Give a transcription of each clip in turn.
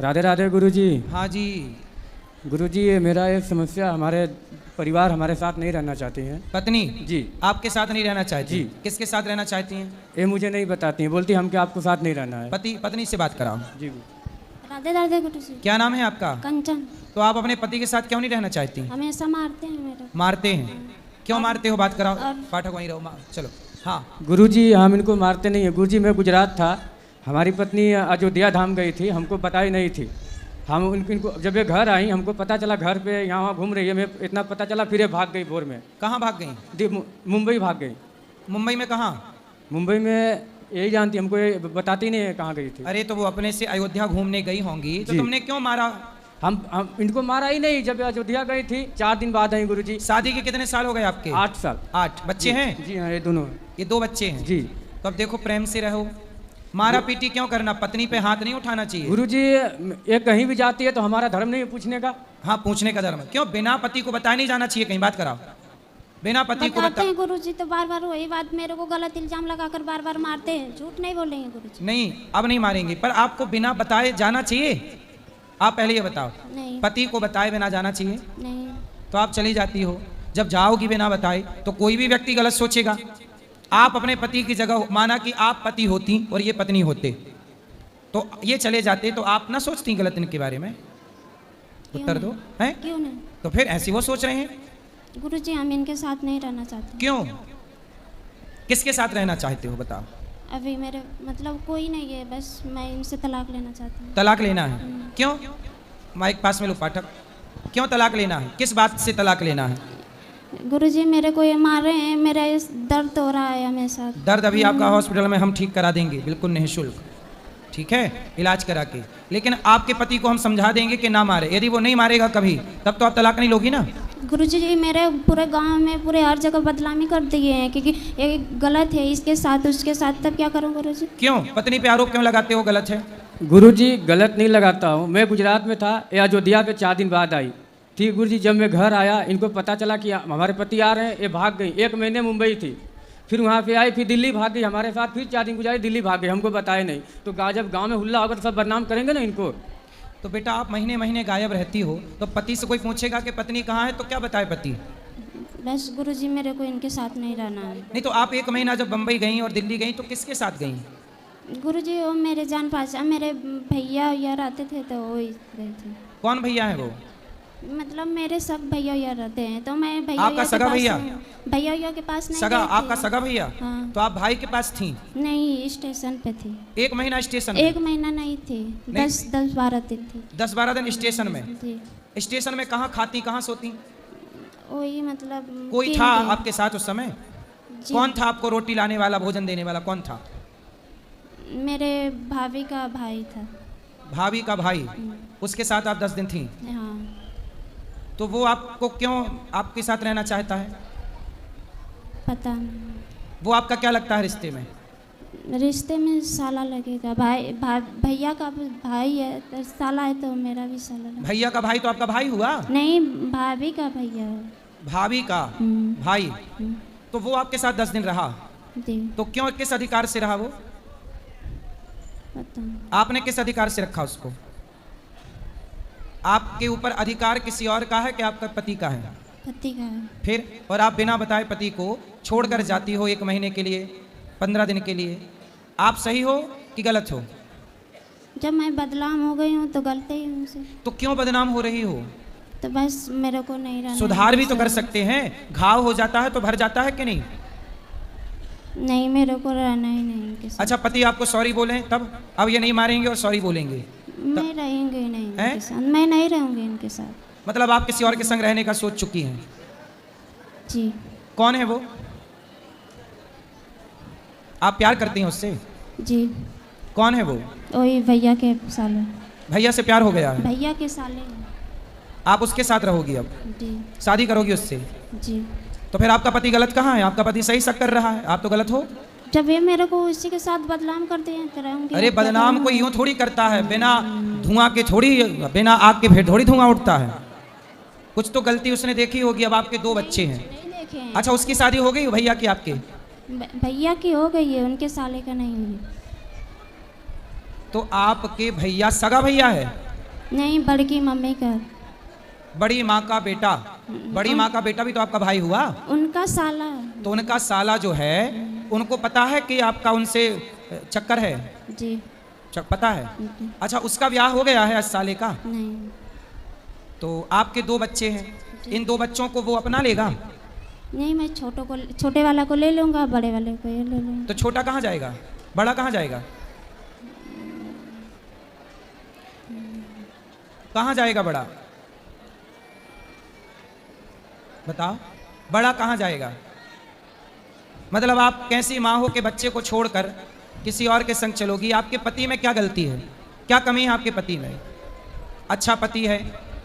राधे राधे गुरुजी। हाँ जी। गुरुजी ये मेरा एक समस्या, हमारे परिवार हमारे साथ नहीं रहना चाहती हैं। पत्नी जी आपके साथ नहीं रहना चाहती? जी। किसके साथ रहना चाहती हैं? ये मुझे नहीं बताती हैं, बोलती हम क्या आपको साथ नहीं रहना है। पति पत्नी से बात कराओ। जी राधे राधे गुरुजी। क्या नाम है आपका? कंचन। तो आप अपने पति के साथ क्यों नहीं रहना चाहती? हमेशा मारते हैं मेरे। मारते हैं? क्यों मारते हो? बात कराओ। पाठक वहीं रहो। चलो। हाँ गुरुजी हम इनको मारते नहीं है गुरुजी। मैं गुजरात था, हमारी पत्नी अयोध्या धाम गई थी, हमको पता ही नहीं थी। हम इनको जब ये घर आई हमको पता चला घर पे यहाँ वहाँ घूम रही है, मैं इतना पता चला फिर ये भाग गई भोर में। कहाँ भाग गई? मुंबई भाग गई। मुंबई में कहाँ? मुंबई में यही जानती, हमको ये बताती नहीं है कहाँ गई थी। अरे तो वो अपने से अयोध्या घूमने गई होंगी, तो जी। तुमने क्यों मारा? हम इनको मारा ही नहीं। जब अयोध्या गई थी 4 दिन बाद आई गुरुजी। शादी के कितने साल हो गए आपके? 8 साल। 8 बच्चे हैं? जी हाँ, ये दोनों। ये 2 बच्चे हैं जी। तो अब देखो प्रेम से रहो, मारा पीटी क्यों करना? पत्नी पे हाथ नहीं उठाना चाहिए। गुरुजी ये कहीं भी जाती है तो हमारा धर्म नहीं है पूछने का। हाँ पूछने का धर्म क्यों? बिना पति को बताया नहीं जाना चाहिए कहीं? बात कराओ। बिना पति को बताते हैं गुरुजी तो बार बार वही बात, मेरे को गलत इल्जाम लगाकर बार बार मारते हैं। झूठ नहीं बोलेंगे गुरुजी। नहीं अब नहीं मारेंगे, पर आपको बिना बताए जाना चाहिए? आप पहले ये बताओ। नहीं। पति को बताए बिना जाना चाहिए? नहीं। तो आप चली जाती हो, जब जाओगी बिना बताए तो कोई भी व्यक्ति गलत सोचेगा। आप अपने पति की जगह माना कि आप पति होती और ये पत्नी होते, तो ये चले जाते तो आप ना सोचती गलत इनके बारे में? उत्तर दो। हैं? क्यों नहीं? तो फिर ऐसी वो सोच रहे हैं। गुरुजी हम इनके साथ नहीं रहना चाहते। क्यों? किसके साथ रहना चाहते हो बताओ? अभी मेरे मतलब कोई नहीं है, बस मैं इनसे तलाक लेना चाहती हूँ। तलाक लेना है? क्यों? माइक पास में लो पाठक। क्यों तलाक लेना है? किस बात से तलाक लेना है? गुरुजी मेरे को ये मार रहे हैं, मेरा इस दर्द हो रहा है हमेशा। दर्द अभी आपका हॉस्पिटल में हम ठीक करा देंगे, बिल्कुल निःशुल्क, ठीक है, इलाज करा के। लेकिन आपके पति को हम समझा देंगे कि ना मारे। यदि वो नहीं मारेगा कभी, तब तो आप तलाक नहीं लोगी ना? गुरुजी जी मेरे पूरे गांव में पूरे हर जगह बदनामी कर दिए हैं क्योंकि ये गलत है, इसके साथ उसके साथ, तब क्या करूं गुरुजी? क्यों? पत्नी पे आरोप क्यों लगाते हो? गलत है? गुरुजी गलत नहीं लगाता हूँ। मैं गुजरात में था, ये अयोध्या पे 4 दिन बाद आई। ठीक गुरुजी, जब मैं घर आया इनको पता चला कि हमारे पति आ रहे हैं, ये भाग गई। 1 महीने मुंबई थी, फिर वहाँ पे आई, फिर दिल्ली भाग गई हमारे साथ। फिर 4 दिन गुजारी, दिल्ली भाग गई, हमको बताए नहीं। तो जब गाँव में हुल्ला होगा तो सब बदनाम करेंगे ना इनको। तो बेटा आप महीने महीने गायब रहती हो, तो पति से कोई पूछेगा कि पत्नी कहाँ है, तो क्या बताए पति? बस गुरुजी मेरे को इनके साथ नहीं रहना है। नहीं तो आप 1 महीना जब बम्बई गई और दिल्ली गई तो किसके साथ गई? गुरुजी वो मेरे जान पहचान, मेरे भैया यार आते थे तो वो गए थे। कौन भैया है वो? मतलब मेरे सब भैया यार रहते हैं, तो मैं भैया आपका सगा भैया? भैया के पास नहीं सगा? गई थी। आपका सगा भैया? हाँ। तो आप भाई के पास थी? नहीं, स्टेशन पे थी। 1 महीना स्टेशन? 1 महीना नहीं थी, 10-12 दिन थी। 10-12 दिन स्टेशन में? जी। स्टेशन में कहाँ खाती, कहाँ सोती? वही मतलब कोई 3 था दिन। आपके साथ उस समय? जी। कौन था आपको रोटी लाने वाला, भोजन देने वाला कौन था? मेरे भाभी का भाई था। भाभी का भाई? उसके साथ आप 10 दिन थी? हाँ। तो वो आपको क्यों आपके साथ रहना चाहता है? पता नहीं। वो आपका क्या लगता है रिश्ते में? रिश्ते में साला लगेगा, भैया का भाई है तो साला है, तो मेरा भी साला लगेगा। भैया का भाई तो आपका भाई हुआ? नहीं, भाभी का भैया है। भाभी का भाई? तो वो आपके साथ 10 दिन रहा? जी। तो क्यों, किस अधिकार से रहा वो? पता नहीं। आपने किस अधिकार से रखा उसको? आपके ऊपर अधिकार किसी और का है कि आपका पति का है? पति का है। फिर? और आप बिना बताए पति को छोड़कर जाती हो 1 महीने के लिए, 15 दिन के लिए। आप सही हो कि गलत हो? जब मैं बदनाम हो गई हूँ तो गलती ही उनसे। तो क्यों बदनाम हो रही हो? तो बस मेरे को नहीं रहना। सुधार भी तो कर सकते हैं। घाव हो जाता है तो भर जाता है कि नहीं? नहीं, मेरे को रहना ही नहीं इनके साथ। अच्छा पति आपको सॉरी बोले तब? अब ये नहीं मारेंगे और सॉरी बोलेंगे? मैं रहेंगे ही नहीं हैं? इनके साथ, मैं नहीं रहूंगी इनके साथ। मतलब आप किसी और के संग रहने का सोच चुकी हैं? जी। कौन है वो? आप प्यार करती हैं उससे? जी। कौन है वो? वही भैया के साले। भैया से प्यार हो गया है? भैया के साले। आप उसके साथ रहोगी अब? जी। शादी करोगी उससे? जी। तो फिर आपका पति गलत कहाँ है? आपका पति सही शक कर रहा है, आप तो गलत हो। जब ये मेरे को उसी के साथ बदनाम करते हैं तो रहूंगी। अरे बदनाम कोई यूं थोड़ी करता है, बिना धुआं के थोड़ी, बिना आग के फिर थोड़ी धुआं उठता है। कुछ तो गलती उसने देखी होगी। अब आपके 2 बच्चे हैं। नहीं देखे हैं। अच्छा उसकी शादी हो गई भैया की आपके? भैया की हो गई है, उनके साले का नहीं हुई। तो आपके भैया सगा भैया है? नहीं, बड़की मम्मी का। बड़ी माँ का बेटा। बड़ी माँ का बेटा भी तो आपका भाई हुआ। उनका साला। तो उनका साला जो है, उनको पता है कि आपका उनसे चक्कर है? जी। पता है। अच्छा, उसका ब्याह हो गया है 10 साल का? नहीं। तो आपके 2 बच्चे हैं, इन 2 बच्चों को वो अपना लेगा? नहीं, मैं छोटे वाला को ले लूँगा, बड़े वाले को ये ले लूँगा। तो छोटा कहाँ जाएगा, बड़ा कहाँ जाएगा? कहाँ जाएगा बड़ा? बताओ, बड़ा कहाँ जाएगा? मतलब आप कैसी माँ हो कि बच्चे को छोड़कर किसी और के संग चलोगी? आपके पति में क्या गलती है, क्या कमी है आपके पति में? अच्छा पति है,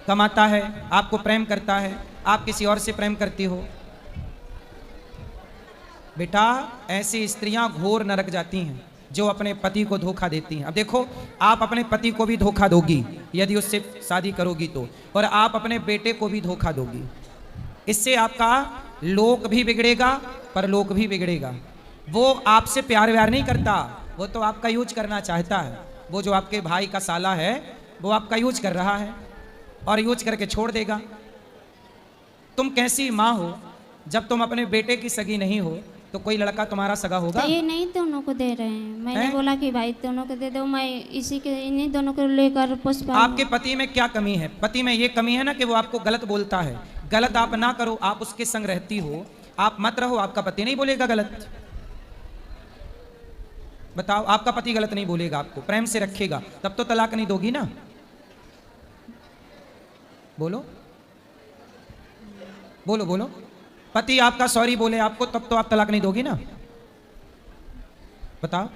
कमाता है, आपको प्रेम करता है, आप किसी और से प्रेम करती हो। बेटा, ऐसी स्त्रियां घोर नरक जाती हैं जो अपने पति को धोखा देती हैं। अब देखो, आप अपने पति को भी धोखा दोगी यदि उससे शादी करोगी तो, और आप अपने बेटे को भी धोखा दोगी। इससे आपका लोक भी बिगड़ेगा, परलोक भी बिगड़ेगा। वो आपसे प्यार व्यार नहीं करता, वो तो आपका यूज करना चाहता है। वो जो आपके भाई का साला है, वो आपका यूज कर रहा है और यूज करके छोड़ देगा। तुम कैसी माँ हो, जब तुम अपने बेटे की सगी नहीं हो तो कोई लड़का तुम्हारा सगा होगा? तो ये नहीं दोनों को दे रहे हैं, मैंने हैं? बोला कि भाई दोनों को दे दो, मैं इसी के इन्हीं दोनों को लेकर पुष्पा। आपके पति में क्या कमी है? पति में ये कमी है ना कि वो आपको गलत बोलता है। गलत आप ना करो, आप उसके संग रहती हो, आप मत रहो, आपका पति नहीं बोलेगा गलत। बताओ, आपका पति गलत नहीं बोलेगा, आपको प्रेम से रखेगा, तब तो तलाक नहीं दोगी ना? बोलो बोलो बोलो। पति आपका सॉरी बोले आपको, तब तो आप तलाक नहीं दोगी ना? बताओ।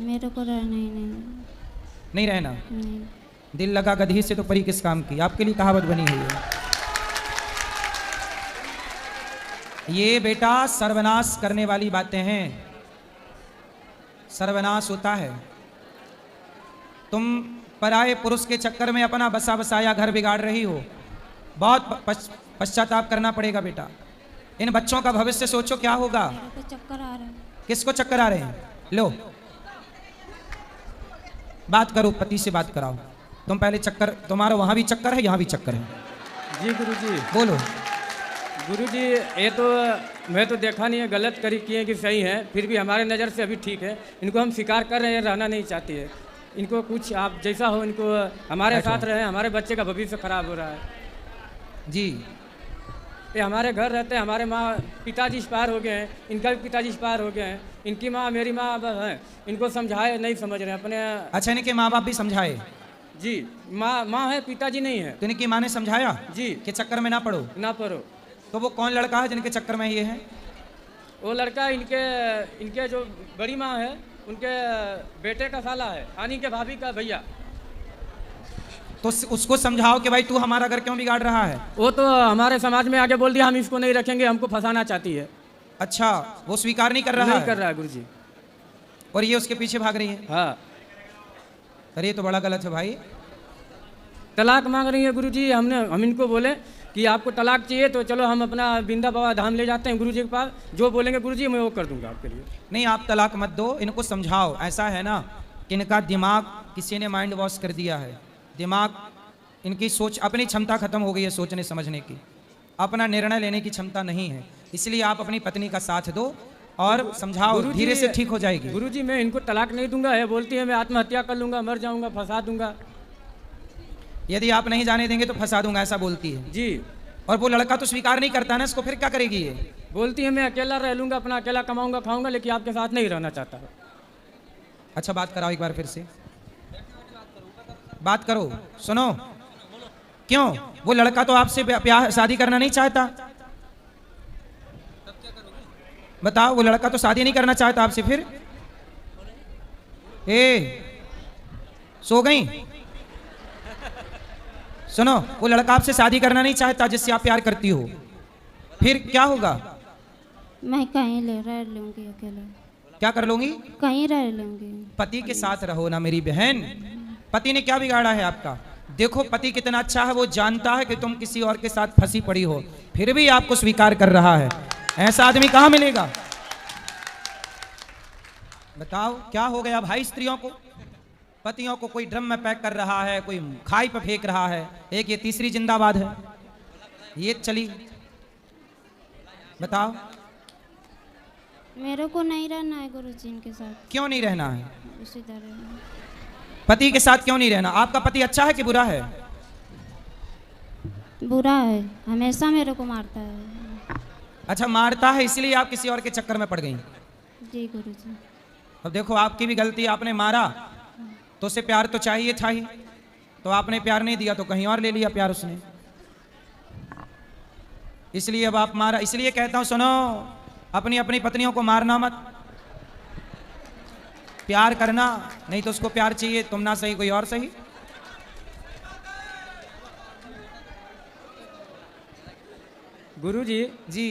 मेरे को रहना ही नहीं रहना? नहीं। दिल लगा गधी से तो परी किस काम की, आपके लिए कहावत बनी हुई है। ये बेटा सर्वनाश करने वाली बातें हैं, सर्वनाश होता है। तुम पराये पुरुष के चक्कर में अपना बसा बसाया घर बिगाड़ रही हो। बहुत पश्चाताप करना पड़ेगा बेटा। इन बच्चों का भविष्य सोचो, क्या होगा? मेरे को चक्कर आ रहा है। किसको चक्कर आ रहे हैं? लो, बात करो, पति से बात कराओ। तुम पहले चक्कर, तुम्हारा वहां भी चक्कर है, यहां भी चक्कर है। जी गुरुजी। बोलो। गुरुजी, ये तो मैं तो देखा नहीं है, गलत करी किए कि सही है, फिर भी हमारे नज़र से अभी ठीक है। इनको हम स्वीकार कर रहे हैं, रहना नहीं चाहती है। इनको कुछ आप जैसा हो, इनको हमारे साथ रहे, हमारे बच्चे का भविष्य खराब हो रहा है जी। ये हमारे घर रहते हैं, हमारे माँ पिताजी एक्सपायर हो गए हैं, इनका भी पिताजी एक्सपायर हो गए हैं, इनकी माँ मेरी माँ है, इनको समझाए नहीं समझ रहे हैं अपने। अच्छा, इनके माँ बाप भी समझाए? जी, माँ है, पिताजी नहीं है। तो इनकी माँ ने समझाया जी कि चक्कर में ना पड़ो? ना पढ़ो। तो वो कौन लड़का है जिनके चक्कर में ये है? वो लड़का इनके जो बड़ी माँ है, उनके बेटे का साला है, आनी के भाभी का भैया। तो उसको समझाओ कि भाई तू हमारा घर क्यों बिगाड़ रहा है। वो तो हमारे समाज में आगे बोल दिया, हम इसको नहीं रखेंगे, हमको फंसाना चाहती है। अच्छा, वो स्वीकार नहीं कर रहा नहीं है? कर रहा है गुरुजी। और ये उसके पीछे भाग रही है? हाँ। अरे ये तो बड़ा गलत है भाई। तलाक मांग रही है गुरुजी। हम इनको बोले कि आपको तलाक चाहिए तो चलो हम अपना बिंदा बाबा धाम ले जाते हैं गुरुजी के पास, जो बोलेंगे गुरुजी मैं वो कर दूंगा आपके लिए। नहीं, आप तलाक मत दो, इनको समझाओ। ऐसा है ना कि इनका दिमाग किसी ने माइंड वॉश कर दिया है। दिमाग, इनकी सोच, अपनी क्षमता खत्म हो गई है सोचने समझने की, अपना निर्णय लेने की क्षमता नहीं है। इसलिए आप अपनी पत्नी का साथ दो और समझाओ, धीरे से ठीक हो जाएगी। गुरुजी मैं इनको तलाक नहीं दूंगा है, बोलती है मैं आत्महत्या कर लूंगा, मर जाऊंगा, फंसा दूंगा। यदि आप नहीं जाने देंगे तो फंसा दूंगा, ऐसा बोलती है जी। और वो लड़का तो स्वीकार नहीं करता ना इसको, फिर क्या करेगी ये? बोलती है मैं अकेला रह लूंगा, अपना अकेला कमाऊंगा खाऊंगा, लेकिन आपके साथ नहीं रहना चाहता। अच्छा, बात कराओ एक बार फिर से, बात करो। सुनो, क्यों? वो लड़का तो आपसे प्यार शादी करना नहीं चाहता। बताओ, वो लड़का तो शादी नहीं करना चाहता आपसे, फिर सो गई? सुनो, वो लड़का आपसे शादी करना नहीं चाहता जिससे आप प्यार करती हो, फिर क्या होगा? मैं कहीं रह लूंगी अकेले। क्या कर लूंगी? कहीं रह लूंगी। पति के साथ रहो ना मेरी बहन। पति ने क्या बिगाड़ा है आपका? देखो पति कितना अच्छा है, वो जानता है कि तुम किसी और के साथ फंसी पड़ी हो, फिर भी आपको स्वीकार कर रहा है। ऐसा आदमी कहां मिलेगा? बताओ क्या हो गया भाई स्त्रियों को? पतियों को कोई ड्रम में पैक कर रहा है, कोई खाई पे फेंक रहा है, एक ये तीसरी जिंदाबाद है, ये चली। बताओ। मेरे को नहीं रहना है गुरुजी इनके साथ। क्यों नहीं रहना है? इसी तरह पति के साथ क्यों नहीं रहना? आपका पति अच्छा है कि बुरा है? बुरा है, हमेशा मेरे को मारता है। अच्छा, मारता है, इसलिए आप किसी और के चक्कर में पड़ गई। जी गुरुजी। अब देखो, आपकी भी गलती, आपने मारा तो उसे प्यार तो चाहिए था ही, तो आपने प्यार नहीं दिया तो कहीं और ले लिया प्यार उसने, इसलिए अब आप मारा। इसलिए कहता हूं, सुनो, अपनी अपनी पत्नियों को मारना मत, प्यार करना, नहीं तो उसको प्यार चाहिए, तुम ना सही कोई और सही। गुरुजी जी।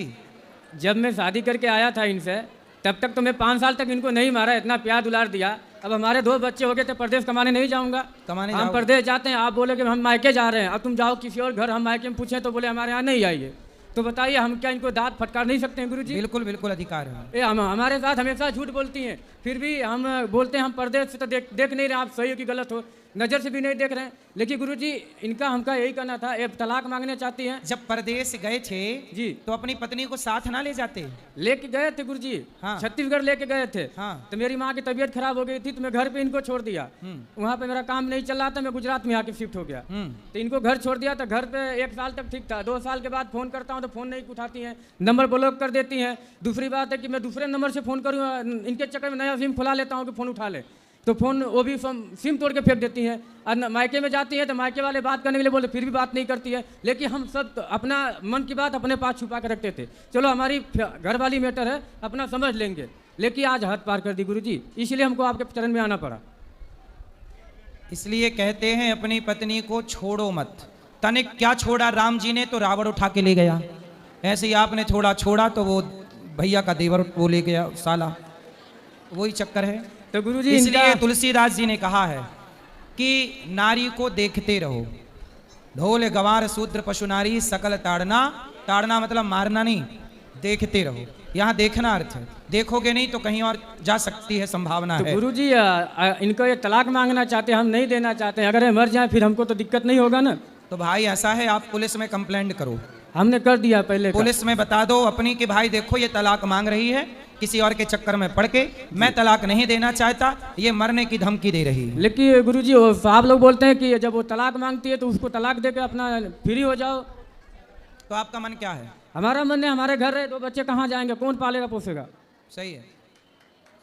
जब मैं शादी करके आया था इनसे, तब तक तो मैं 5 साल तक इनको नहीं मारा, इतना प्यार दुलार दिया। अब हमारे 2 बच्चे हो गए थे, परदेश कमाने नहीं जाऊंगा। कमाने हम जाओगे? परदेश जाते हैं, आप बोले कि हम मायके जा रहे हैं, अब तुम जाओ किसी और घर। हम मायके में पूछें तो बोले हमारे यहाँ नहीं आइए। तो बताइए, हम क्या इनको दांत फटकार नहीं सकते हैं गुरुजी? बिल्कुल बिल्कुल अधिकार है। ये हमारे साथ हमेशा झूठ बोलती हैं, फिर भी हम बोलते हैं हम परदेश से तो देख नहीं रहे, आप सही हो कि गलत हो, नज़र से भी नहीं देख रहे हैं। लेकिन गुरुजी, इनका हमका यही करना था, ये तलाक मांगने चाहती हैं। जब परदेश गए थे जी, तो अपनी पत्नी को साथ ना ले जाते? लेके गए थे गुरुजी। हाँ। छत्तीसगढ़ लेके गए थे। हाँ। तो मेरी माँ की तबीयत खराब हो गई थी, तो मैं घर पे इनको छोड़ दिया। वहाँ पे मेरा काम नहीं चल रहा था, मैं गुजरात में आके शिफ्ट हो गया। तो इनको घर छोड़ दिया, तो घर पे 1 साल तक ठीक था। 2 साल के बाद फोन करता हूँ तो फोन नहीं उठाती हैं, नंबर ब्लॉक कर देती हैं। दूसरी बात है कि मैं दूसरे नंबर से फ़ोन करूँ, इनके चक्कर में नया सिम खुला लेता हूँ कि फ़ोन उठा ले, तो फ़ोन वो भी सिम तोड़ के फेंक देती हैं। और मायके में जाती है तो मायके वाले बात करने के लिए बोले, फिर भी बात नहीं करती है। लेकिन हम सब तो अपना मन की बात अपने पास छुपा के रखते थे, चलो हमारी घर वाली मैटर है, अपना समझ लेंगे। लेकिन आज हद पार कर दी गुरुजी, इसलिए हमको आपके चरण में आना पड़ा। इसलिए कहते हैं अपनी पत्नी को छोड़ो मत। तनिक क्या छोड़ा राम जी ने, तो रावण उठा के ले गया। ऐसे ही आपने थोड़ा छोड़ा तो वो भैया का देवर वो ले गया साला, वही चक्कर है। तो गुरुजी, इसलिए तुलसीदास जी ने कहा है कि नारी को देखते रहो, ढोल गवार शूद्र पशु नारी सकल ताड़ना। ताड़ना मतलब मारना नहीं, देखते रहो। यहाँ देखना अर्थ है, देखोगे नहीं तो कहीं और जा सकती है, संभावना तो है। गुरुजी, इनको ये तलाक मांगना चाहते हैं, हम नहीं देना चाहते हैं। अगर ये मर जाए फिर हमको तो दिक्कत नहीं होगा ना? तो भाई ऐसा है, आप पुलिस में कंप्लेंट करो। हमने कर दिया पहले का। पुलिस में बता दो अपनी कि भाई देखो ये तलाक मांग रही है, किसी और के चक्कर में पड़ के, मैं तलाक नहीं देना चाहता, ये मरने की धमकी दे रही है। लेकिन गुरुजी, वो साहब लोग बोलते हैं कि जब वो तलाक मांगती है तो उसको तलाक दे के अपना फ्री हो जाओ। तो आपका मन क्या है? हमारा मन है, हमारे घर रहे 2 बच्चे कहाँ जाएंगे, कौन पालेगा पोसेगा? सही है।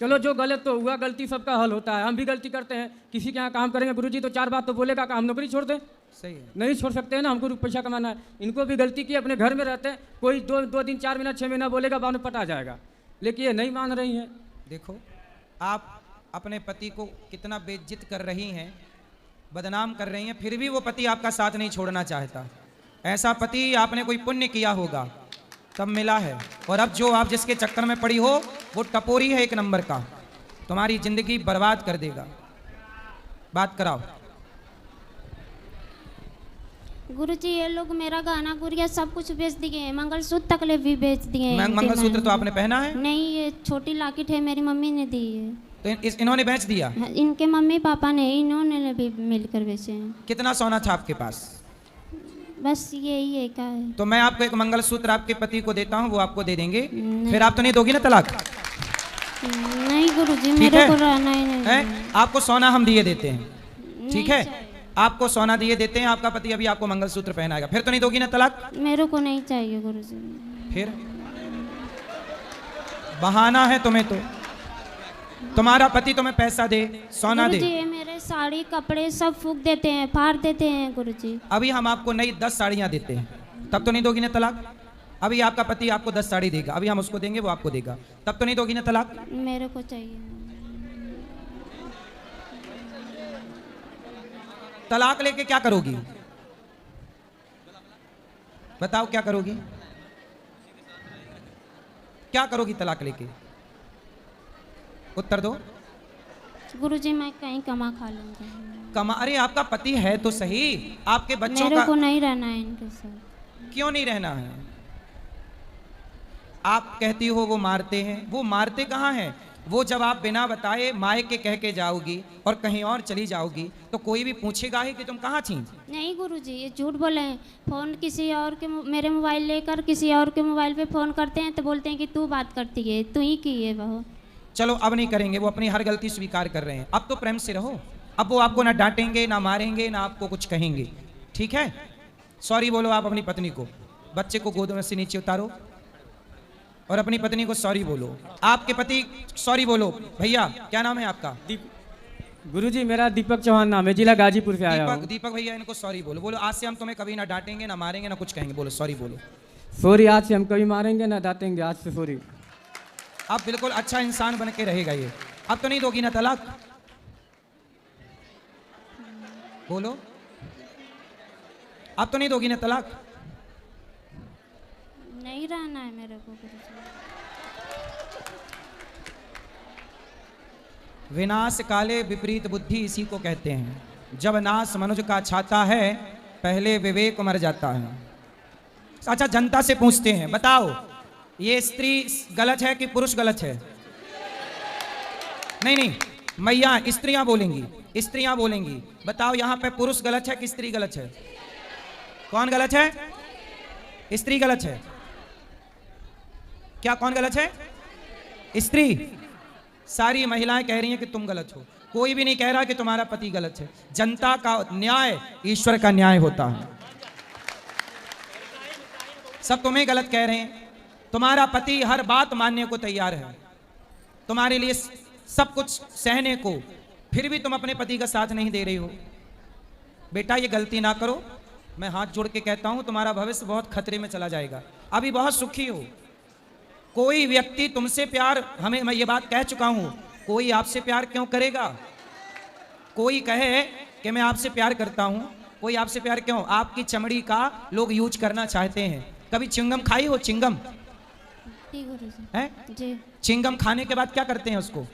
चलो जो गलत तो हुआ, गलती सबका हल होता है, हम भी गलती करते हैं। किसी के यहाँ काम करेंगे गुरुजी तो 4 बात तो बोलेगा कि हम नौकरी छोड़ दें, सही है। नहीं छोड़ सकते हैं ना, हमको पैसा कमाना है। इनको भी गलती की, अपने घर में रहते हैं, कोई 2 दिन 4 महीना 6 महीना बोलेगा, बाद में पटा जाएगा। लेकिन ये नहीं मान रही हैं। देखो, आप अपने पति को कितना बेइज्जत कर रही हैं, बदनाम कर रही हैं, फिर भी वो पति आपका साथ नहीं छोड़ना चाहता। ऐसा पति आपने कोई पुण्य किया होगा तब मिला है। और अब जो आप जिसके चक्कर में पड़ी हो वो टपोरी है, 1 नंबर का, तुम्हारी जिंदगी बर्बाद कर देगा। बात कराओ। गुरुजी, ये लोग मेरा गहना गुड़िया सब कुछ बेच दिए हैं, मंगलसूत्र तक ले भी बेच दिए हैं। मंगलसूत्र तो आपने पहना है? नहीं, ये छोटी लॉकेट है, मेरी मम्मी ने दी है। तो इन्होंने बेच दिया? इनके मम्मी पापा ने, इन्होंने भी मिलकर बेचे हैं। कितना सोना था आपके पास? बस यही है का है। तो मैं आपको एक मंगलसूत्र आपके पति को देता हूँ, वो आपको दे देंगे, फिर आप तो नहीं दोगी ना तलाक? नहीं गुरुजी, ठीक मेरे है? को रहना ही नहीं है? आपको सोना हम दिए देते हैं, ठीक है? आपको सोना दिए देते हैं, आपका पति अभी आपको मंगलसूत्र पहनाएगा, फिर तो नहीं दोगी ना तलाक? मेरे को नहीं चाहिए गुरुजी। फिर बहाना है तुम्हें, तो तुम्हारा पति तुम्हें पैसा दे, सोना दे। गुरुजी, ये मेरे साड़ी कपड़े सब फूक देते हैं, फाड़ देते हैं गुरुजी। अभी हम आपको नई 10 साड़ियाँ देते हैं, तब तो नहीं दोगी ना तलाक? अभी आपका पति आपको 10 साड़ी देगा, अभी हम उसको देंगे, वो आपको देगा, तब तो नहीं दोगी ना तलाक? मेरे को चाहिए। तलाक लेके क्या करोगी? बताओ क्या करोगी? क्या करोगी तलाक लेके? उत्तर दो। गुरुजी, मैं कहीं कमा खा लूंगा। कमा? अरे आपका पति है तो सही, आपके बच्चों मेरे का को नहीं रहना है इनके साथ। क्यों नहीं रहना है? आप कहती हो वो मारते हैं, वो मारते कहाँ हैं? वो जब आप बिना बताए मायके कह के जाओगी और कहीं और चली जाओगी तो कोई भी पूछेगा ही कि तुम कहाँ थी। नहीं गुरुजी, ये झूठ बोले हैं। फ़ोन किसी और के मेरे मोबाइल लेकर किसी और के मोबाइल पे फ़ोन करते हैं तो बोलते हैं कि तू बात करती है, तू ही की है बहू। चलो अब नहीं करेंगे, वो अपनी हर गलती स्वीकार कर रहे हैं। अब तो प्रेम से रहो, अब वो आपको ना डांटेंगे ना मारेंगे ना आपको कुछ कहेंगे, ठीक है। सॉरी बोलो आप अपनी पत्नी को, बच्चे को गोद में से नीचे उतारो और अपनी पत्नी को सॉरी बोलो। आपके पति सॉरी बोलो। भैया क्या नाम है आपका? गुरुजी मेरा दीपक चौहान नाम है, जिला गाजीपुर से आया हूँ। दीपक भैया इनको सॉरी बोलो। बोलो आज से हम तुम्हें कभी ना डांटेंगे ना मारेंगे ना कुछ कहेंगे। बोलो सॉरी बोलो। सॉरी, आज से हम कभी मारेंगे ना डांटेंगे, आज से सॉरी। अब बिल्कुल अच्छा इंसान बन के रहेगा ये। अब तो नहीं दोगी ना तलाक? बोलो, अब तो नहीं दोगी ना तलाक? नहीं रहना है मेरे को गुरुजी। विनाश काले विपरीत बुद्धि इसी को कहते हैं। जब नाश मनुष्य का छाता है पहले विवेक मर जाता है। अच्छा जनता से पूछते हैं, बताओ ये स्त्री गलत है कि पुरुष गलत है? नहीं नहीं, मैया स्त्रियां बोलेंगी, स्त्रियां बोलेंगी। बताओ यहाँ पे पुरुष गलत है कि स्त्री गलत है? कौन गलत है? स्त्री गलत है। क्या कौन गलत है? स्त्री। सारी महिलाएं कह रही हैं कि तुम गलत हो, कोई भी नहीं कह रहा कि तुम्हारा पति गलत है। जनता का न्याय ईश्वर का न्याय होता है। सब तुम्हें गलत कह रहे हैं। तुम्हारा पति हर बात मानने को तैयार है, तुम्हारे लिए सब कुछ सहने को, फिर भी तुम अपने पति का साथ नहीं दे रही हो। बेटा ये गलती ना करो, मैं हाथ जोड़ के कहता हूं तुम्हारा भविष्य बहुत खतरे में चला जाएगा। अभी बहुत सुखी हो। कोई व्यक्ति तुमसे प्यार, हमें मैं ये बात कह चुका हूं, कोई आपसे प्यार क्यों करेगा? कोई कहे कि मैं आपसे प्यार करता हूं, कोई आपसे प्यार क्यों? आपकी चमड़ी का लोग यूज करना चाहते हैं। कभी चिंगम खाई हो? चिंगम है? चिंगम खाने के बाद क्या करते हैं? उसको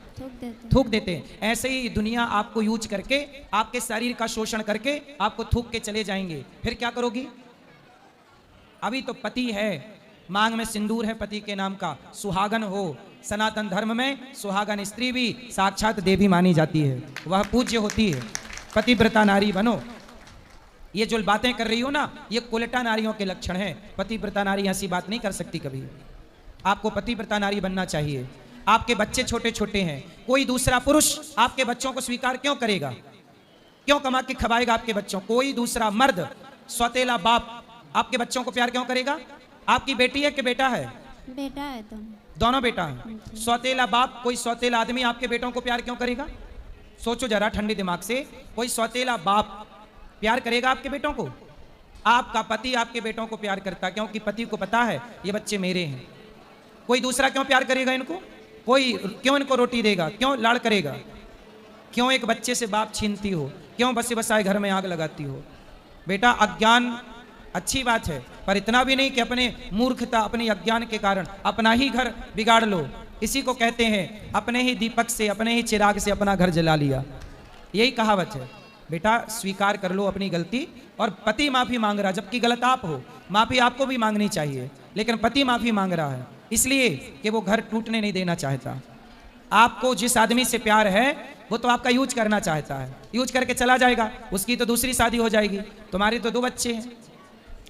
थूक देते हैं। ऐसे ही दुनिया आपको यूज करके, आपके शरीर का शोषण करके आपको थूक के चले जाएंगे। फिर क्या करोगी? अभी तो पति है, मांग में सिंदूर है पति के नाम का, सुहागन हो। सनातन धर्म में सुहागन स्त्री भी साक्षात देवी मानी जाती है, वह पूज्य होती है। पतिव्रता नारी बनो। ये जो बातें कर रही हो ना, ये कुलटा नारियों के लक्षण है। पतिव्रता नारी ऐसी बात नहीं कर सकती कभी। आपको पतिव्रता नारी बनना चाहिए। आपके बच्चे छोटे छोटे हैं, कोई दूसरा पुरुष आपके बच्चों को स्वीकार क्यों करेगा? क्यों कमा के खवाएगा आपके बच्चों? कोई दूसरा मर्द, सौतेला बाप आपके बच्चों को प्यार क्यों करेगा? आपकी बेटी है कि बेटा है? बेटा है। दोनों बेटा है। सौतेला बाप, कोई सौतेला आदमी आपके बेटों को प्यार क्यों करेगा? सोचो जरा ठंडे दिमाग से। कोई सौतेला बाप प्यार करेगा आपके बेटों को? आपका पति आपके बेटों को प्यार करता, क्योंकि पति को पता है ये बच्चे मेरे हैं। कोई दूसरा क्यों प्यार करेगा इनको? कोई क्यों इनको रोटी देगा? क्यों लाड़ करेगा? क्यों एक बच्चे से बाप छीनती हो? क्यों बसे बसाए घर में आग लगाती हो? बेटा अज्ञान अच्छी बात है, पर इतना भी नहीं कि अपने मूर्खता, अपने अज्ञान के कारण अपना ही घर बिगाड़ लो। इसी को कहते हैं अपने ही दीपक से, अपने ही चिराग से अपना घर जला लिया। यही कहावत है। बेटा स्वीकार कर लो अपनी गलती। और पति माफी मांग रहा, जबकि गलत आप हो। माफी आपको भी मांगनी चाहिए, लेकिन पति माफी मांग रहा है इसलिए कि वो घर टूटने नहीं देना चाहता। आपको जिस आदमी से प्यार है वो तो आपका यूज करना चाहता है, यूज करके चला जाएगा। उसकी तो दूसरी शादी हो जाएगी, तुम्हारी तो 2 बच्चे हैं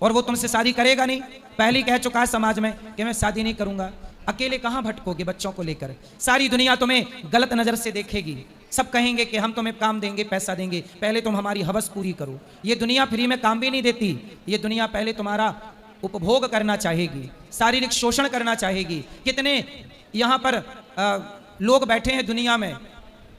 और वो तुमसे शादी करेगा नहीं। पहले कह चुका है समाज में कि मैं शादी नहीं करूंगा। अकेले कहाँ भटकोगे बच्चों को लेकर? सारी दुनिया तुम्हें गलत नजर से देखेगी। सब कहेंगे कि हम तुम्हें काम देंगे, पैसा देंगे, पहले तुम हमारी हवस पूरी करो। ये दुनिया फ्री में काम भी नहीं देती। ये दुनिया पहले तुम्हारा उपभोग करना चाहेगी, शारीरिक शोषण करना चाहेगी। कितने यहाँ पर लोग बैठे हैं दुनिया में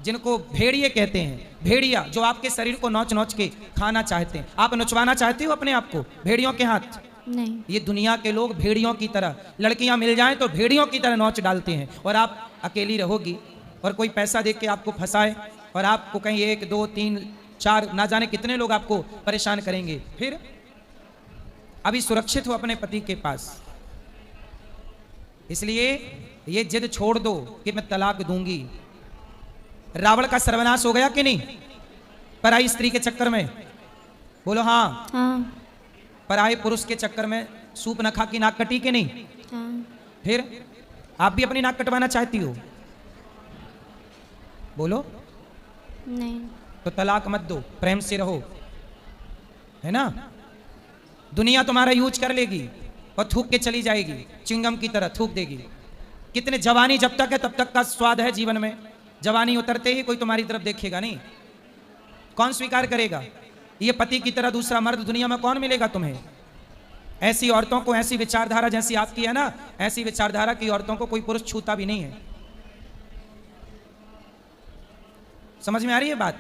जिनको भेड़िए कहते हैं। भेड़िया जो आपके शरीर को नोच नोच के खाना चाहते हैं। आप नोचवाना चाहते हो अपने आप को भेड़ियों के हाथ? नहीं। ये दुनिया के लोग भेड़ियों की तरह, लड़कियां मिल जाएं तो भेड़ियों की तरह नोच डालते हैं। और आप अकेली रहोगी और कोई पैसा दे के आपको फंसाए और आपको कहीं 1 2 3 4 ना जाने कितने लोग आपको परेशान करेंगे। फिर अभी सुरक्षित हो अपने पति के पास, इसलिए ये जिद छोड़ दो कि मैं तलाक दूंगी। रावण का सर्वनाश हो गया कि नहीं पराई स्त्री के चक्कर में? बोलो हाँ। हाँ। पराये पुरुष के चक्कर में सूप न खा की नाक कटी कि नहीं? हाँ। फिर आप भी अपनी नाक कटवाना चाहती हो? बोलो। नहीं। तो तलाक मत दो, प्रेम से रहो, है ना। दुनिया तुम्हारा यूज कर लेगी और थूक के चली जाएगी, चिंगम की तरह थूक देगी। कितने जवानी जब तक है तब तक का स्वाद है जीवन में, जवानी उतरते ही कोई तुम्हारी तरफ देखेगा नहीं। कौन स्वीकार करेगा? ये पति की तरह दूसरा मर्द दुनिया में कौन मिलेगा तुम्हें? ऐसी औरतों को, ऐसी विचारधारा जैसी आपकी है ना, ऐसी विचारधारा की औरतों को कोई पुरुष छूता भी नहीं है। समझ में आ रही है बात?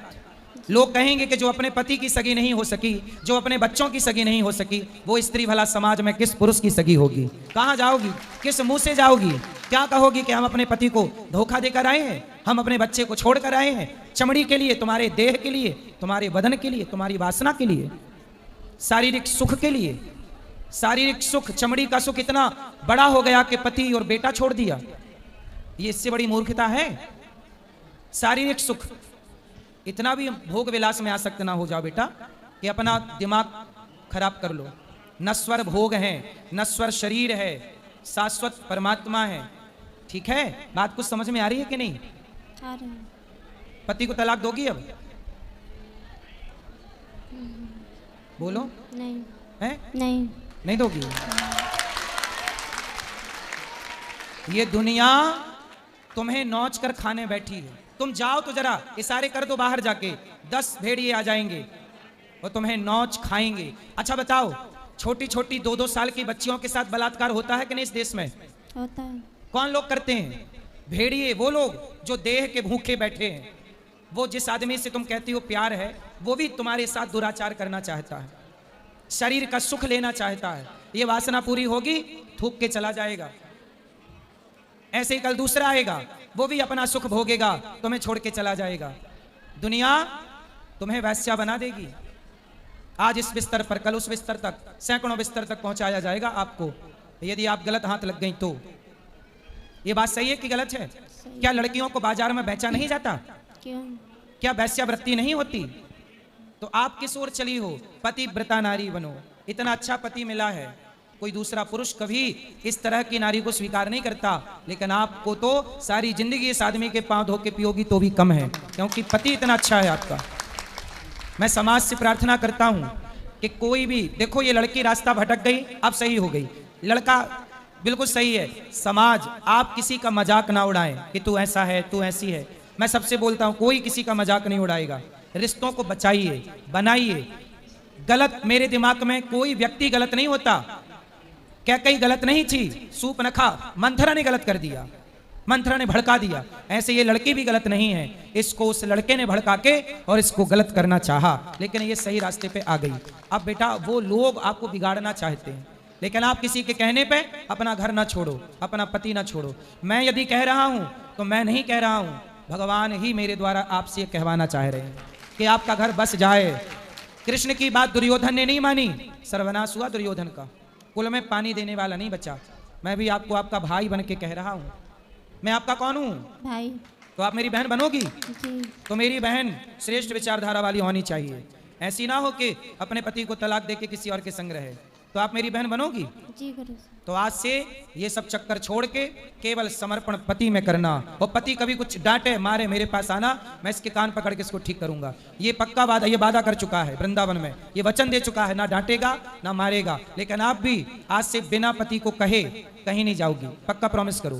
लोग कहेंगे कि जो अपने पति की सगी नहीं हो सकी, जो अपने बच्चों की सगी नहीं हो सकी, वो स्त्री भला समाज में किस पुरुष की सगी होगी? कहां जाओगी? किस मुंह से जाओगी? क्या कहोगी कि हम अपने पति को धोखा देकर आए हैं, हम अपने बच्चे को छोड़कर आए हैं, चमड़ी के लिए, तुम्हारे देह के लिए, तुम्हारे बदन के लिए, तुम्हारी वासना के लिए, शारीरिक सुख के लिए। शारीरिक सुख, चमड़ी का सुख इतना बड़ा हो गया कि पति और बेटा छोड़ दिया। ये इससे बड़ी मूर्खता है? शारीरिक सुख, इतना भी भोग विलास में आसक्त ना हो जाओ बेटा कि अपना दिमाग खराब कर लो। नश्वर भोग है, नश्वर शरीर है, शाश्वत परमात्मा है। ठीक है, बात कुछ समझ में आ रही है कि नहीं? आ रही है। पति को तलाक दोगी अब? बोलो। नहीं। है? नहीं। नहीं दोगी? ये दुनिया तुम्हें नोच कर खाने बैठी है। तुम जाओ तो जरा इशारे कर दो बाहर जाके, 10 भेड़िए आ जाएंगे और तुम्हें नोच खाएंगे। अच्छा बताओ, छोटी छोटी 2-2 साल की बच्चियों के साथ बलात्कार होता है कि नहीं इस देश में? होता है। कौन लोग करते हैं? भेड़िए, वो लोग जो देह के भूखे बैठे हैं। वो जिस आदमी से तुम कहती हो प्यार है, वो भी तुम्हारे साथ दुराचार करना चाहता है, शरीर का सुख लेना चाहता है। ये वासना पूरी होगी, थूक के चला जाएगा। ऐसे ही कल दूसरा आएगा, वो भी अपना सुख भोगेगा, तुम्हें छोड़ के चला जाएगा। दुनिया तुम्हें वैश्या बना देगी। आज इस बिस्तर पर, कल उस बिस्तर तक, सैकड़ों बिस्तर तक पहुंचाया जाएगा आपको, यदि आप गलत हाथ लग गई तो। ये बात सही है कि गलत है? क्या लड़कियों को बाजार में बेचा नहीं जाता? क्यों? क्या वैश्यावृत्ति नहीं होती? तो आप किस ओर चली हो? पतिव्रता नारी बनो। इतना अच्छा पति मिला है, कोई दूसरा पुरुष कभी इस तरह की नारी को स्वीकार नहीं करता, लेकिन आपको तो सारी जिंदगी इस आदमी के पांव धो के पियोगी तो भी कम है, क्योंकि पति इतना अच्छा है आपका। मैं समाज से प्रार्थना करता हूं कि कोई भी, देखो ये लड़की रास्ता भटक गई, अब सही हो गई, लड़का बिल्कुल सही है। समाज, आप किसी का मजाक ना उड़ाएं कि तू ऐसा है, तू ऐसी है। मैं सबसे बोलता हूं, कोई किसी का मजाक नहीं उड़ाएगा। रिश्तों को बचाइए, बनाइए। गलत, मेरे दिमाग में कोई व्यक्ति गलत नहीं होता। क्या कहीं गलत नहीं थी? सूपनखा मंथरा ने गलत कर दिया, मंथरा ने भड़का दिया। ऐसे ये लड़की भी गलत नहीं है, इसको उस लड़के ने भड़का के और इसको गलत करना चाहा, लेकिन ये सही रास्ते पे आ गई। अब बेटा वो लोग आपको बिगाड़ना चाहते हैं, लेकिन आप किसी के कहने पे अपना घर ना छोड़ो, अपना पति ना छोड़ो। मैं यदि कह रहा हूं तो मैं नहीं कह रहा हूं, भगवान ही मेरे द्वारा आपसे कहवाना चाह रहे हैं कि आपका घर बस जाए। कृष्ण की बात दुर्योधन ने नहीं मानी, सर्वनाश हुआ दुर्योधन का, कुल में पानी देने वाला नहीं बचा। मैं भी आपको आपका भाई बन के कह रहा हूं। मैं आपका कौन हूं? भाई। तो आप मेरी बहन बनोगी? जी। तो मेरी बहन श्रेष्ठ विचारधारा वाली होनी चाहिए। ऐसी ना हो कि अपने पति को तलाक देके किसी और के संग रहे। तो आप मेरी बहन बनोगी? जी गुरु। तो आज से ये सब चक्कर छोड़ के केवल समर्पण पति में करना। और पति कभी कुछ डांटे मारे, मेरे पास आना, मैं इसके कान पकड़ के इसको ठीक करूंगा। ये पक्का वादा, ये वादा कर चुका है वृंदावन में, ये वचन दे चुका है, ना डांटेगा ना मारेगा। लेकिन आप भी आज से बिना पति को कहे कहीं नहीं जाओगी, पक्का प्रॉमिस करो।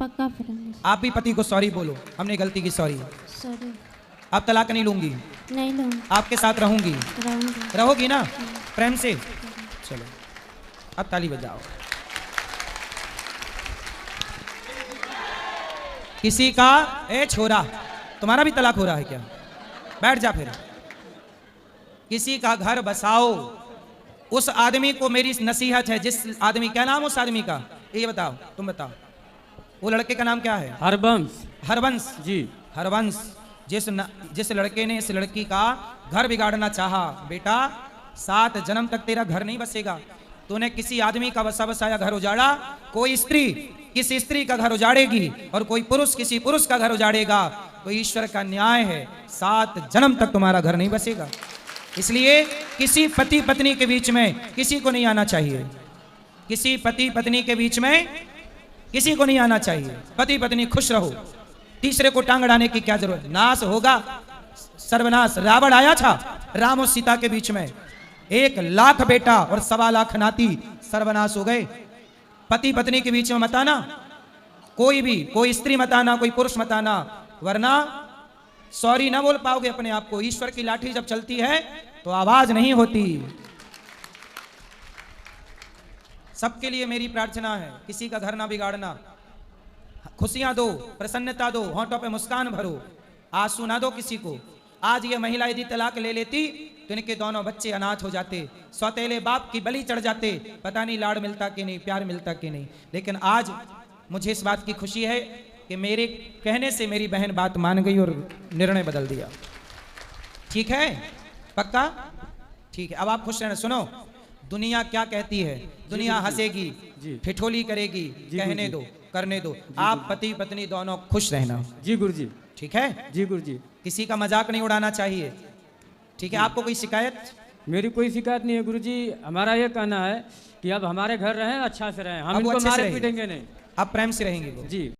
पक्का प्रॉमिस। आप भी पति को सॉरी बोलो, हमने गलती की, सॉरी। सॉरी। अब तलाक नहीं लूंगी, नहीं लूँगी। आपके साथ रहूंगी। रहूँगी। रहोगी ना प्रेम से? चलो अब ताली बजाओ। किसी का, ए छोरा तुम्हारा भी तलाक हो रहा है क्या? बैठ जा फिर। किसी का घर बसाओ। उस आदमी को मेरी नसीहत है, जिस आदमी, क्या नाम उस आदमी का, ये बताओ, तुम बताओ। वो लड़के का नाम क्या है? हरबंश। हरवंश जी। हरवंश। जिस लड़के ने इस लड़की का घर बिगाड़ना चाहा, बेटा 7 जन्म तक तेरा घर नहीं बसेगा। तूने किसी आदमी का बसा बसाया घर उजाड़ा, कोई स्त्री किसी स्त्री का घर उजाड़ेगी और कोई पुरुष किसी पुरुष का घर उजाड़ेगा। तो ईश्वर का न्याय है, 7 जन्म तक तुम्हारा घर नहीं बसेगा। इसलिए किसी पति पत्नी के बीच में किसी को नहीं आना चाहिए। किसी पति पत्नी के बीच में किसी को नहीं आना चाहिए। पति पत्नी खुश रहो, तीसरे को टांग अड़ाने की क्या जरूरत, नाश होगा सर्वनाश। रावण आया था राम और सीता के बीच में, 1,00,000 बेटा और 1.25 नाती, सर्वनाश हो गए। पति पत्नी के बीच में मत आना, कोई भी, कोई स्त्री मत आना, कोई पुरुष मत आना, वरना सॉरी ना बोल पाओगे अपने आप को। ईश्वर की लाठी जब चलती है तो आवाज नहीं होती। सबके लिए मेरी प्रार्थना है, किसी का घर ना बिगाड़ना, खुशियां दो, प्रसन्नता दो, होंठों पे मुस्कान भरो, आंसू ना दो किसी को। आज ये महिला यदि तलाक ले लेती तो इनके दोनों बच्चे अनाथ हो जाते, सौतेले बाप की बलि चढ़ जाते, पता नहीं लाड़ मिलता कि नहीं, प्यार मिलता कि नहीं। लेकिन आज मुझे इस बात की खुशी है कि मेरे कहने से मेरी बहन बात मान गई और निर्णय बदल दिया। ठीक है, पक्का? ठीक है, अब आप खुश रहना। सुनो, दुनिया क्या कहती है, दुनिया हंसेगी, ठिठोली करेगी, कहने दो, करने दो, आप पति पत्नी दोनों खुश रहना। जी गुरुजी। ठीक है जी गुरुजी। किसी का मजाक नहीं उड़ाना चाहिए। ठीक है, आपको कोई शिकायत? मेरी कोई शिकायत नहीं है गुरुजी। हमारा ये कहना है कि अब हमारे घर रहें, अच्छा से रहें, हम अब वो इनको अच्छे से मारे रहेंगे। पीटेंगे नहीं। आप प्रेम से रहेंगे वो। जी।